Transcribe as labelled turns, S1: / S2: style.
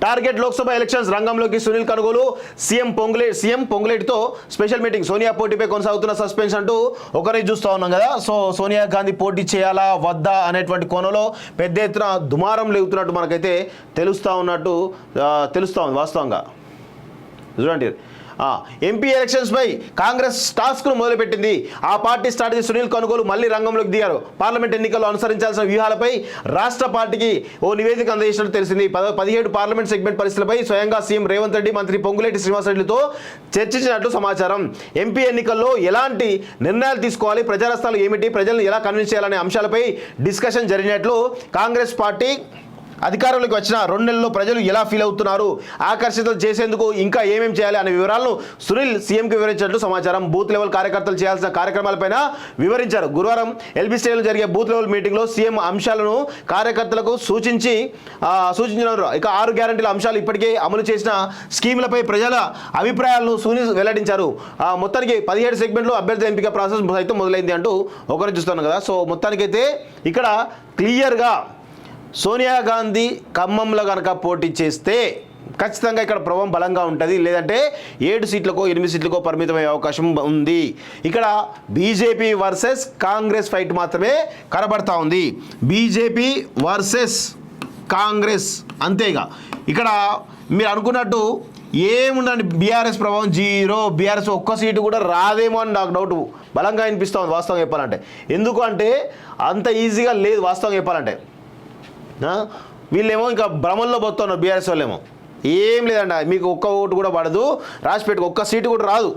S1: Target Lok Sabha elections రంగంలోకి Sunil Kanugolu CM పొంగులేటితో special meeting Sonia పోటీపై కొనసాగుతున్న సస్పెన్స్ అంటూ ఒకరిని చూస్తూ ఉన్నాం కదా. సో సోనియా గాంధీ పోటీ చేయాలా వద్దా అనేటువంటి కోణంలో పెద్ద ఎత్తున దుమారం లేగుతున్నట్టు మనకైతే తెలుస్తూ ఉంది వాస్తవంగా. చూడండి, ఎంపీ ఎలక్షన్స్పై కాంగ్రెస్ టాస్క్ను మొదలుపెట్టింది. ఆ పార్టీ స్ట్రాటజీ సునీల్ కనుగోలు మళ్లీ రంగంలోకి దిగారు. పార్లమెంట్ ఎన్నికల్లో అనుసరించాల్సిన వ్యూహాలపై రాష్ట్ర పార్టీకి ఓ నివేదిక అందజేసినట్టు తెలిసింది. 17 పార్లమెంట్ సెగ్మెంట్ పరిస్థితులపై స్వయంగా సీఎం రేవంత్ రెడ్డి, మంత్రి పొంగులేటి శ్రీనివాసరెడ్డితో చర్చించినట్లు సమాచారం. ఎంపీ ఎన్నికల్లో ఎలాంటి నిర్ణయాలు తీసుకోవాలి, ప్రజారస్తాలు ఏమిటి, ప్రజలను ఎలా కన్విన్స్ చేయాలనే అంశాలపై డిస్కషన్ జరిగినట్లు కాంగ్రెస్ పార్టీ అధికారంలోకి వచ్చిన 2 నెలల్లో ప్రజలు ఎలా ఫీల్ అవుతున్నారు, ఆకర్షితులు చేసేందుకు ఇంకా ఏమేం చేయాలి అనే వివరాలను సునీల్ సీఎంకి వివరించినట్లు సమాచారం. బూత్ లెవెల్ కార్యకర్తలు చేయాల్సిన కార్యక్రమాలపైన వివరించారు. గురువారం ఎల్బీ స్టేడియంలో జరిగే బూత్ లెవెల్ మీటింగ్లో సీఎం అంశాలను కార్యకర్తలకు సూచించినారు. ఇక 6 గ్యారంటీల అంశాలు ఇప్పటికే అమలు చేసిన స్కీములపై ప్రజల అభిప్రాయాలను సునీల్ వెల్లడించారు. మొత్తానికి 17 సెగ్మెంట్లో అభ్యర్థుల ఎంపిక ప్రాసెస్ సైతం మొదలైంది అంటూ ఒకరిని చూస్తున్నాం కదా. సో మొత్తానికైతే ఇక్కడ క్లియర్గా సోనియా గాంధీ ఖమ్మంలో కనుక పోటీ చేస్తే ఖచ్చితంగా ఇక్కడ ప్రభావం బలంగా ఉంటుంది. లేదంటే 7 సీట్లకో 8 సీట్లకో పరిమితమయ్యే అవకాశం ఉంది. ఇక్కడ బీజేపీ వర్సెస్ కాంగ్రెస్ ఫైట్ మాత్రమే కనబడతా ఉంది. బీజేపీ వర్సెస్ కాంగ్రెస్ అంతేగా. ఇక్కడ మీరు అనుకున్నట్టు ఏముందండి, బీఆర్ఎస్ ప్రభావం 0. బీఆర్ఎస్ ఒక్క సీటు కూడా రాదేమో అని నాకు డౌట్ బలంగా అనిపిస్తూ ఉంది వాస్తవం చెప్పాలంటే. ఎందుకు అంటే అంత ఈజీగా లేదు వాస్తవం చెప్పాలంటే. వీళ్ళేమో ఇంకా భ్రమంలో పోతున్నారు బీఆర్ఎస్ వాళ్ళేమో. ఏం లేదండి, మీకు ఒక్క ఓటు కూడా పడదు, రాసిపెట్టుకు ఒక్క సీటు కూడా రాదు.